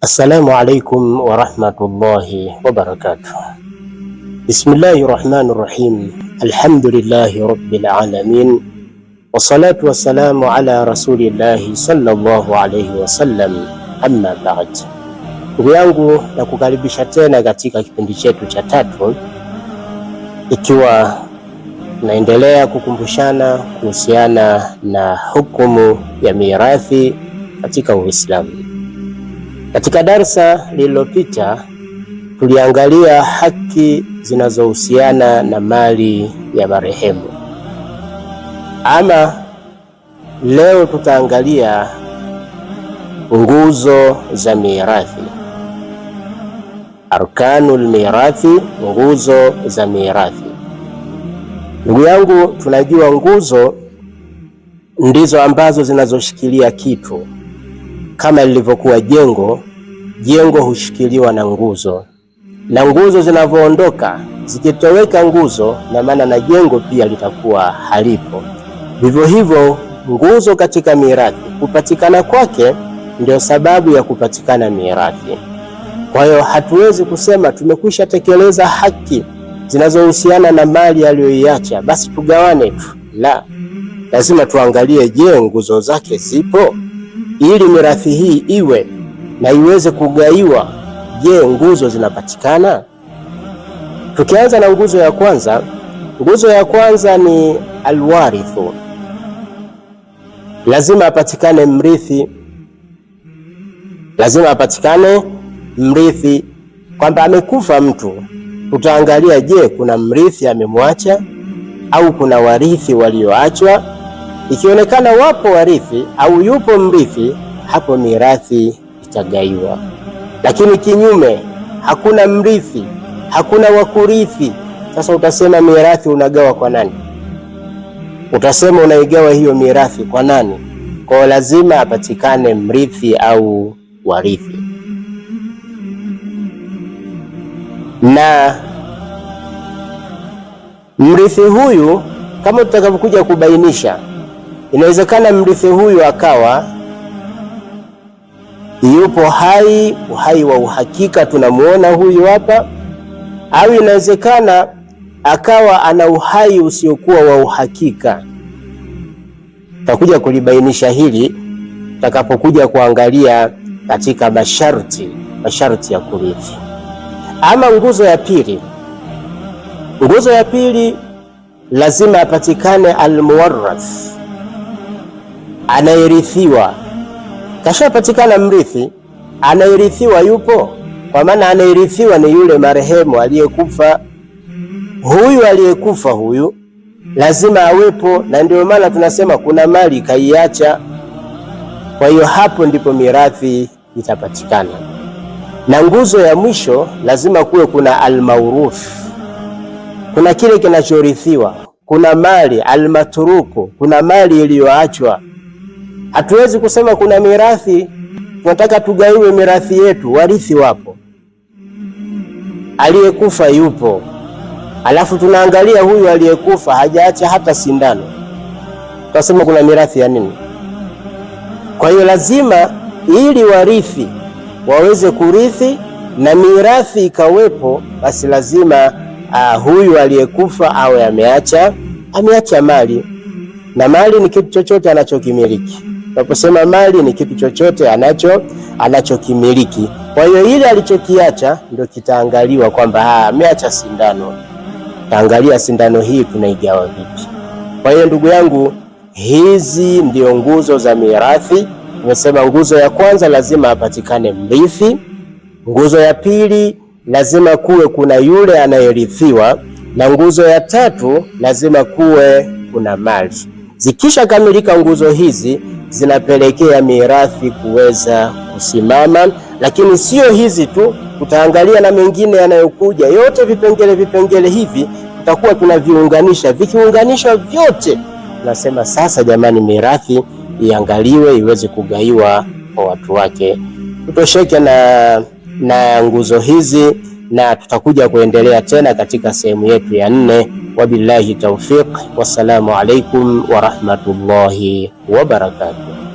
Assalamu alaikum warahmatullahi wabarakatuh. Bismillahir rahmanir rahim. Alhamdulillahi rabbil alamin. Wassalatu wassalamu ala rasulillahi sallallahu alayhi wasallam. Amma ba'd. Ndugu yangu, na kukaribisha tena katika kipindi chetu cha tatu, ikiwa naendelea kukumbushana kuhusiana na hukumu ya mirathi katika Uislamu. Katika darsa lililopita tuliangalia haki zinazohusiana na mali ya marehemu. Ama leo tutaangalia nguzo za mirathi, arkanul mirathi, nguzo za mirathi. Ndugu yangu, tunajua nguzo ndizo ambazo zinazoshikilia kitu. Kama lilivyokuwa jengo hushikiliwa na nguzo, na nguzo zinavyoondoka, zikitoweka nguzo, na maana na jengo pia litakuwa halipo. Vivyo hivyo nguzo katika mirathi, kupatikana kwake ndio sababu ya kupatikana mirathi. Kwa hiyo hatuwezi kusema tumekwisha tekeleza haki zinazohusiana na mali aliyoiacha basi tugawane tu. La, lazima tuangalie, je, nguzo zake zipo ili mirathi hii iwe na iweze kugaiwa? Je, nguzo zinapatikana? Tukianza na nguzo ya kwanza, nguzo ya kwanza ni alwarithu. Lazima apatikane mrithi, lazima apatikane mrithi, kwamba amekufa mtu. Tutaangalia, je, kuna mrithi amemwacha au kuna warithi walioachwa? Ikionekana wapo warithi au yupo mrithi, hapo mirathi itagaiwa. Lakini kinyume, hakuna mrithi, hakuna wakurithi, sasa utasema mirathi unagawa kwa nani? Utasema unaigawa hiyo mirathi kwa nani? Kwa lazima apatikane mrithi au warithi. Na mrithi huyu, kama tutakavyokuja kubainisha, inawezekana mrithi huyu akawa yupo hai, uhai wa uhakika, tunamuona huyu hapa, au inawezekana akawa ana uhai usiokuwa wa uhakika. Tutakuja kulibainisha hili tutakapokuja kuangalia katika masharti ya kurithi. Ama nguzo ya pili, nguzo ya pili lazima apatikane almuwarrath, anayerithiwa. Kashapatikana mrithi, anayerithiwa yupo, kwa maana anayerithiwa ni yule marehemu aliyekufa. Huyu aliyekufa huyu lazima awepo, na ndio maana tunasema kuna mali kaiacha. Kwa hiyo hapo ndipo mirathi itapatikana. Na nguzo ya mwisho, lazima kuwe kuna almauruth, kuna kile kinachorithiwa, kuna mali almatruku, kuna mali iliyoachwa. Hatuwezi kusema kuna mirathi tunataka tugaiwe mirathi yetu, warithi wapo, aliyekufa yupo, alafu tunaangalia huyu aliyekufa hajaacha hata sindano, tutasema kuna mirathi ya nini? Kwa hiyo lazima, ili warithi waweze kurithi na mirathi ikawepo, basi lazima huyu aliyekufa awe ameacha mali. Na mali ni kitu chochote anachokimiliki. Tunaposema mali ni kitu chochote anachokimiliki. Kwa hiyo ile alichokiacha ndio kitaangaliwa kwamba ameacha sindano. Taangalia sindano hii tunaigawa vipi? Kwa hiyo ndugu yangu, hizi ndio nguzo za mirathi. Tumesema nguzo ya kwanza lazima apatikane mrithi, nguzo ya pili lazima kuwe kuna yule anayerithiwa, na nguzo ya tatu lazima kuwe kuna mali. Zikisha kamilika nguzo hizi, zinapelekea mirathi kuweza kusimama. Lakini sio hizi tu, tutaangalia na mengine yanayokuja. Yote vipengele hivi tutakuwa tunaviunganisha. Vikiunganishwa vyote, tunasema sasa, jamani, mirathi iangaliwe iweze kugaiwa kwa watu wake. Tutosheke na nguzo hizi, na tutakuja kuendelea tena katika sehemu yetu ya 4. Wabillahi tawfiq, wassalamu alaikum warahmatullahi wabarakatuh.